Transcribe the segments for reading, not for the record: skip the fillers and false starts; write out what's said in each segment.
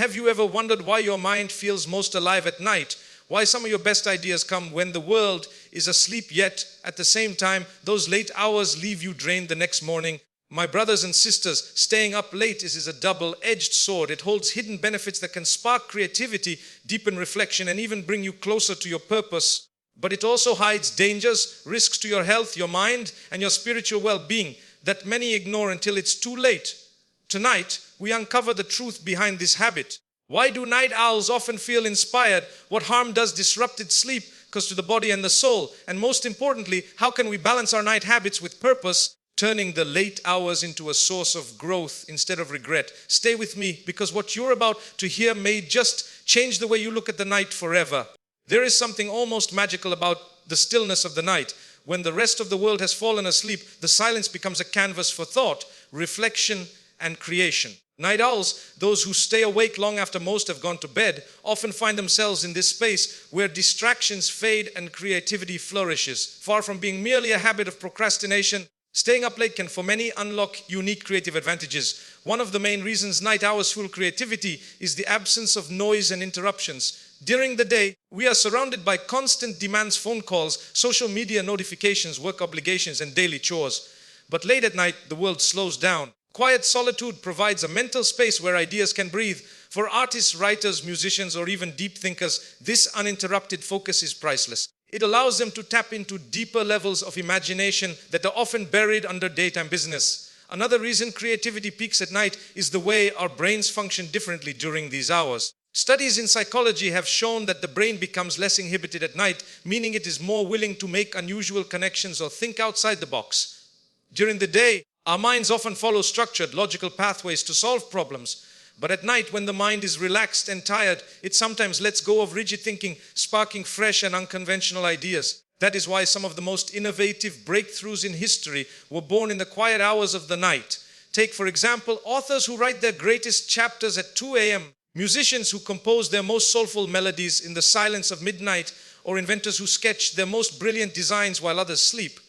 Have you ever wondered why your mind feels most alive at night? Why some of your best ideas come when the world is asleep, yet at the same time, those late hours leave you drained the next morning? My brothers and sisters, staying up late is a double-edged sword. It holds hidden benefits that can spark creativity, deepen reflection, and even bring you closer to your purpose. But it also hides dangers, risks to your health, your mind, and your spiritual well-being that many ignore until it's too late. Tonight, we uncover the truth behind this habit. Why do night owls often feel inspired? What harm does disrupted sleep cause to the body and the soul? And most importantly, how can we balance our night habits with purpose, turning the late hours into a source of growth instead of regret? Stay with me, because what you're about to hear may just change the way you look at the night forever. There is something almost magical about the stillness of the night. When the rest of the world has fallen asleep, the silence becomes a canvas for thought, reflection, and creation. Night owls, those who stay awake long after most have gone to bed, often find themselves in this space where distractions fade and creativity flourishes. Far from being merely a habit of procrastination, staying up late can for many unlock unique creative advantages. One of the main reasons night owls fuel creativity is the absence of noise and interruptions. During the day, we are surrounded by constant demands, phone calls, social media notifications, work obligations, and daily chores. But late at night, the world slows down. Quiet solitude provides a mental space where ideas can breathe. For artists, writers, musicians, or even deep thinkers, this uninterrupted focus is priceless. It allows them to tap into deeper levels of imagination that are often buried under daytime business. Another reason creativity peaks at night is the way our brains function differently during these hours. Studies in psychology have shown that the brain becomes less inhibited at night, meaning it is more willing to make unusual connections or think outside the box. During the day, our minds often follow structured, logical pathways to solve problems. But at night, when the mind is relaxed and tired, it sometimes lets go of rigid thinking, sparking fresh and unconventional ideas. That is why some of the most innovative breakthroughs in history were born in the quiet hours of the night. Take, for example, authors who write their greatest chapters at 2 a.m., musicians who compose their most soulful melodies in the silence of midnight, or inventors who sketch their most brilliant designs while others sleep.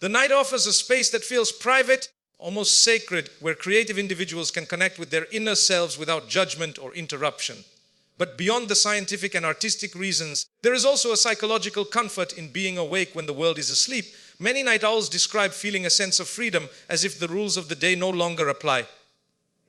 The night offers a space that feels private, almost sacred, where creative individuals can connect with their inner selves without judgment or interruption. But beyond the scientific and artistic reasons, there is also a psychological comfort in being awake when the world is asleep. Many night owls describe feeling a sense of freedom, as if the rules of the day no longer apply.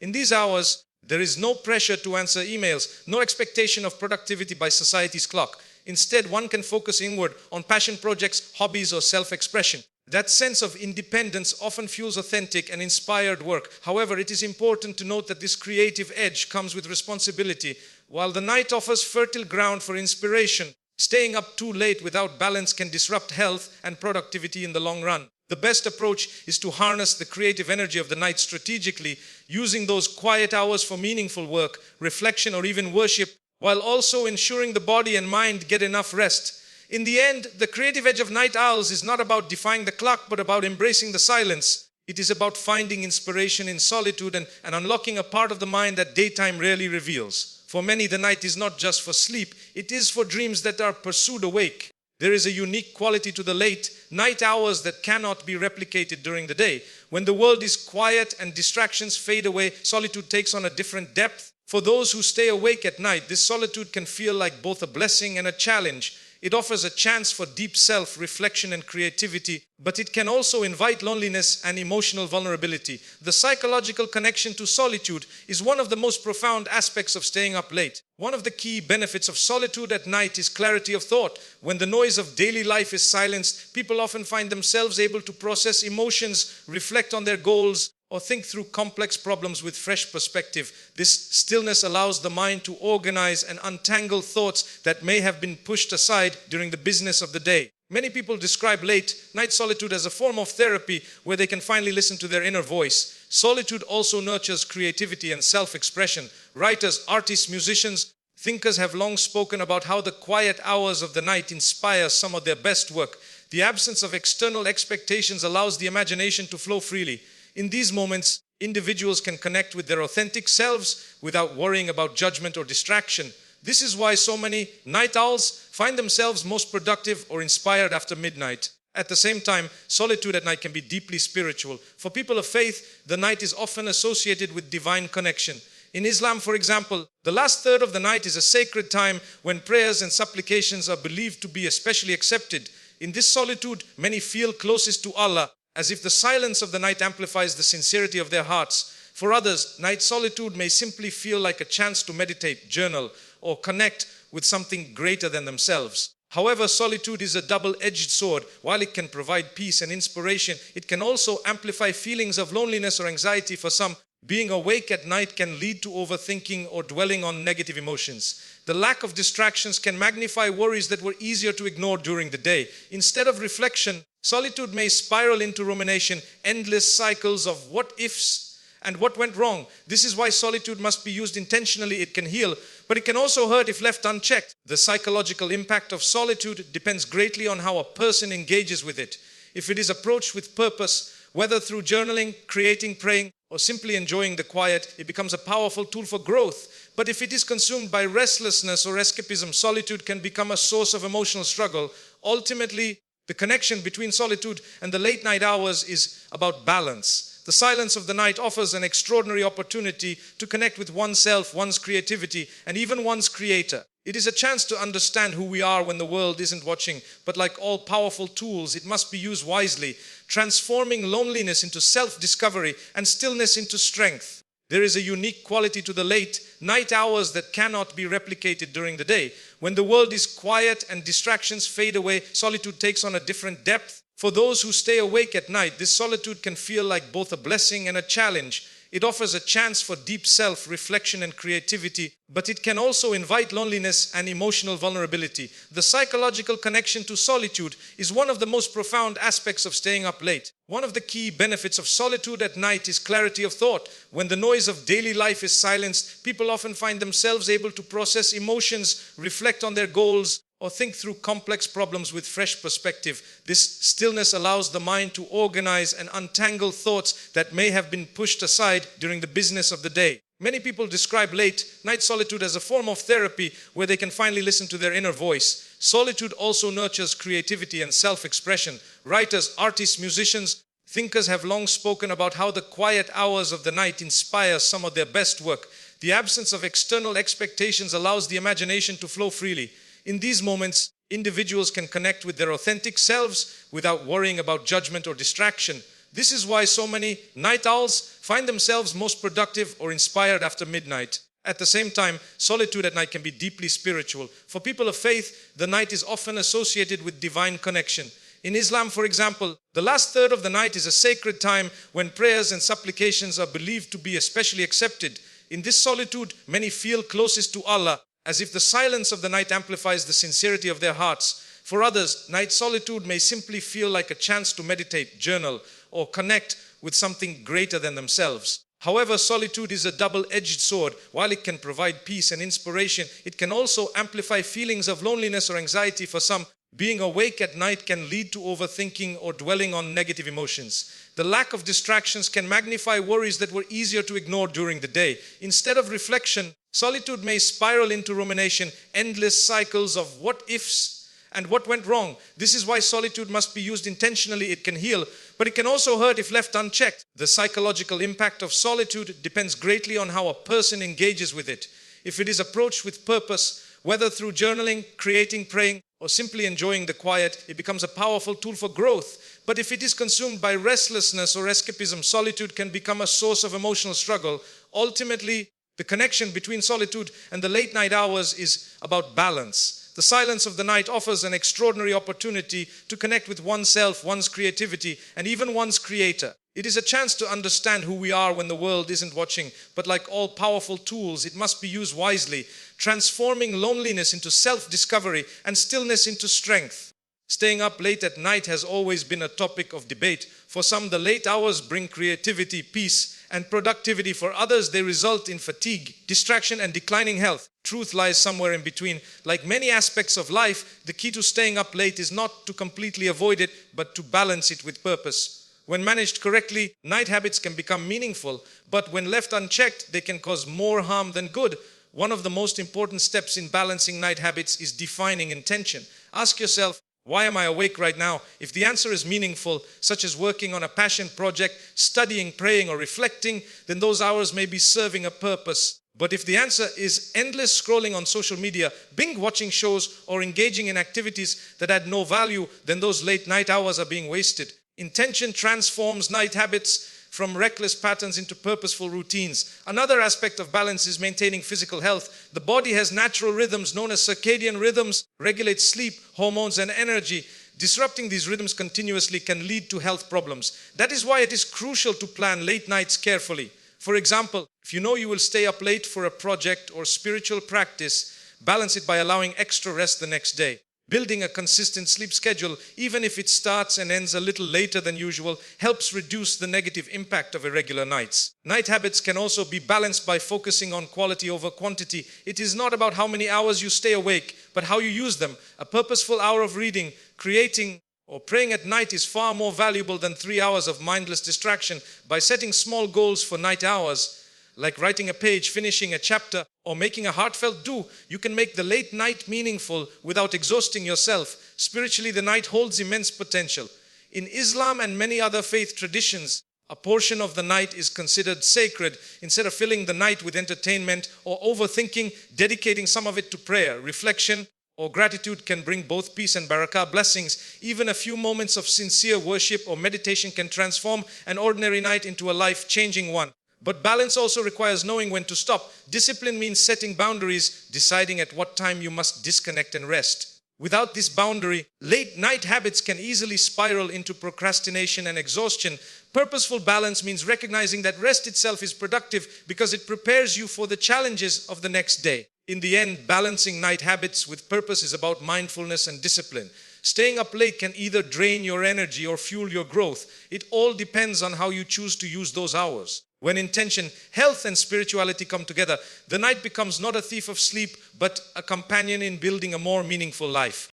In these hours, there is no pressure to answer emails, no expectation of productivity by society's clock. Instead, one can focus inward on passion projects, hobbies, or self-expression. That sense of independence often fuels authentic and inspired work. However, it is important to note that this creative edge comes with responsibility. While the night offers fertile ground for inspiration, staying up too late without balance can disrupt health and productivity in the long run. The best approach is to harness the creative energy of the night strategically, using those quiet hours for meaningful work, reflection, or even worship, while also ensuring the body and mind get enough rest. In the end, the creative edge of night owls is not about defying the clock, but about embracing the silence. It is about finding inspiration in solitude and unlocking a part of the mind that daytime rarely reveals. For many, the night is not just for sleep, it is for dreams that are pursued awake. There is a unique quality to the late night hours that cannot be replicated during the day. When the world is quiet and distractions fade away, solitude takes on a different depth. For those who stay awake at night, this solitude can feel like both a blessing and a challenge. It offers a chance for deep self-reflection and creativity, but it can also invite loneliness and emotional vulnerability. The psychological connection to solitude is one of the most profound aspects of staying up late. One of the key benefits of solitude at night is clarity of thought. When the noise of daily life is silenced, people often find themselves able to process emotions, reflect on their goals, or think through complex problems with fresh perspective. This stillness allows the mind to organize and untangle thoughts that may have been pushed aside during the business of the day. Many people describe late night solitude as a form of therapy where they can finally listen to their inner voice. Solitude also nurtures creativity and self-expression. Writers, artists, musicians, thinkers have long spoken about how the quiet hours of the night inspire some of their best work. The absence of external expectations allows the imagination to flow freely. In these moments, individuals can connect with their authentic selves without worrying about judgment or distraction. This is why so many night owls find themselves most productive or inspired after midnight. At the same time, solitude at night can be deeply spiritual. For people of faith, the night is often associated with divine connection. In Islam, for example, the last third of the night is a sacred time when prayers and supplications are believed to be especially accepted. In this solitude, many feel closest to Allah, as if the silence of the night amplifies the sincerity of their hearts. For others, night solitude may simply feel like a chance to meditate, journal, or connect with something greater than themselves. However, solitude is a double-edged sword. While it can provide peace and inspiration, it can also amplify feelings of loneliness or anxiety for some. Being awake at night can lead to overthinking or dwelling on negative emotions. The lack of distractions can magnify worries that were easier to ignore during the day. Instead of reflection, solitude may spiral into rumination, endless cycles of what ifs and what went wrong. This is why solitude must be used intentionally. It can heal, but it can also hurt if left unchecked. The psychological impact of solitude depends greatly on how a person engages with it. If it is approached with purpose, whether through journaling, creating, praying, or simply enjoying the quiet, it becomes a powerful tool for growth. But if it is consumed by restlessness or escapism, solitude can become a source of emotional struggle. Ultimately, the connection between solitude and the late night hours is about balance. The silence of the night offers an extraordinary opportunity to connect with oneself, one's creativity, and even one's creator. It is a chance to understand who we are when the world isn't watching, but like all powerful tools, it must be used wisely, transforming loneliness into self-discovery and stillness into strength. There is a unique quality to the late night hours that cannot be replicated during the day. When the world is quiet and distractions fade away, solitude takes on a different depth. For those who stay awake at night, this solitude can feel like both a blessing and a challenge. It offers a chance for deep self-reflection and creativity, but it can also invite loneliness and emotional vulnerability. The psychological connection to solitude is one of the most profound aspects of staying up late. One of the key benefits of solitude at night is clarity of thought. When the noise of daily life is silenced, people often find themselves able to process emotions, reflect on their goals, or think through complex problems with fresh perspective. This stillness allows the mind to organize and untangle thoughts that may have been pushed aside during the business of the day. Many people describe late night solitude as a form of therapy where they can finally listen to their inner voice. Solitude also nurtures creativity and self-expression. Writers, artists, musicians, thinkers have long spoken about how the quiet hours of the night inspire some of their best work. The absence of external expectations allows the imagination to flow freely. In these moments, individuals can connect with their authentic selves without worrying about judgment or distraction. This is why so many night owls find themselves most productive or inspired after midnight. At the same time, solitude at night can be deeply spiritual. For people of faith, the night is often associated with divine connection. In Islam, for example, the last third of the night is a sacred time when prayers and supplications are believed to be especially accepted. In this solitude, many feel closest to Allah, as if the silence of the night amplifies the sincerity of their hearts. For others, night solitude may simply feel like a chance to meditate, journal, or connect with something greater than themselves. However, solitude is a double-edged sword. While it can provide peace and inspiration, it can also amplify feelings of loneliness or anxiety for some. Being awake at night can lead to overthinking or dwelling on negative emotions. The lack of distractions can magnify worries that were easier to ignore during the day. Instead of reflection, solitude may spiral into rumination, endless cycles of what ifs and what went wrong. This is why solitude must be used intentionally. It can heal, but it can also hurt if left unchecked. The psychological impact of solitude depends greatly on how a person engages with it. If it is approached with purpose, whether through journaling, creating, praying, or simply enjoying the quiet, it becomes a powerful tool for growth. But if it is consumed by restlessness or escapism, solitude can become a source of emotional struggle. Ultimately, the connection between solitude and the late night hours is about balance. The silence of the night offers an extraordinary opportunity to connect with oneself, one's creativity, and even one's creator. It is a chance to understand who we are when the world isn't watching, but like all powerful tools, it must be used wisely, transforming loneliness into self-discovery and stillness into strength. Staying up late at night has always been a topic of debate. For some, the late hours bring creativity, peace, and productivity. For others, they result in fatigue, distraction, and declining health. Truth lies somewhere in between. Like many aspects of life, the key to staying up late is not to completely avoid it, but to balance it with purpose. When managed correctly, night habits can become meaningful, but when left unchecked, they can cause more harm than good. One of the most important steps in balancing night habits is defining intention. Ask yourself, Why am I awake right now? If the answer is meaningful, such as working on a passion project, studying, praying, or reflecting, then those hours may be serving a purpose. But if the answer is endless scrolling on social media, binge watching shows, or engaging in activities that add no value, then those late night hours are being wasted. Intention transforms night habits from reckless patterns into purposeful routines. Another aspect of balance is maintaining physical health. The body has natural rhythms known as circadian rhythms, regulate sleep, hormones, and energy. Disrupting these rhythms continuously can lead to health problems. That is why it is crucial to plan late nights carefully. For example, if you know you will stay up late for a project or spiritual practice, balance it by allowing extra rest the next day. Building a consistent sleep schedule, even if it starts and ends a little later than usual, helps reduce the negative impact of irregular nights. Night habits can also be balanced by focusing on quality over quantity. It is not about how many hours you stay awake, but how you use them. A purposeful hour of reading, creating, or praying at night is far more valuable than 3 hours of mindless distraction. By setting small goals for night hours, like writing a page, finishing a chapter, or making a heartfelt dua, you can make the late night meaningful without exhausting yourself. Spiritually, the night holds immense potential. In Islam and many other faith traditions, a portion of the night is considered sacred. Instead of filling the night with entertainment or overthinking, dedicating some of it to prayer, reflection, or gratitude can bring both peace and barakah blessings. Even a few moments of sincere worship or meditation can transform an ordinary night into a life-changing one. But balance also requires knowing when to stop. Discipline means setting boundaries, deciding at what time you must disconnect and rest. Without this boundary, late night habits can easily spiral into procrastination and exhaustion. Purposeful balance means recognizing that rest itself is productive because it prepares you for the challenges of the next day. In the end, balancing night habits with purpose is about mindfulness and discipline. Staying up late can either drain your energy or fuel your growth. It all depends on how you choose to use those hours. When intention, health, and spirituality come together, the night becomes not a thief of sleep, but a companion in building a more meaningful life.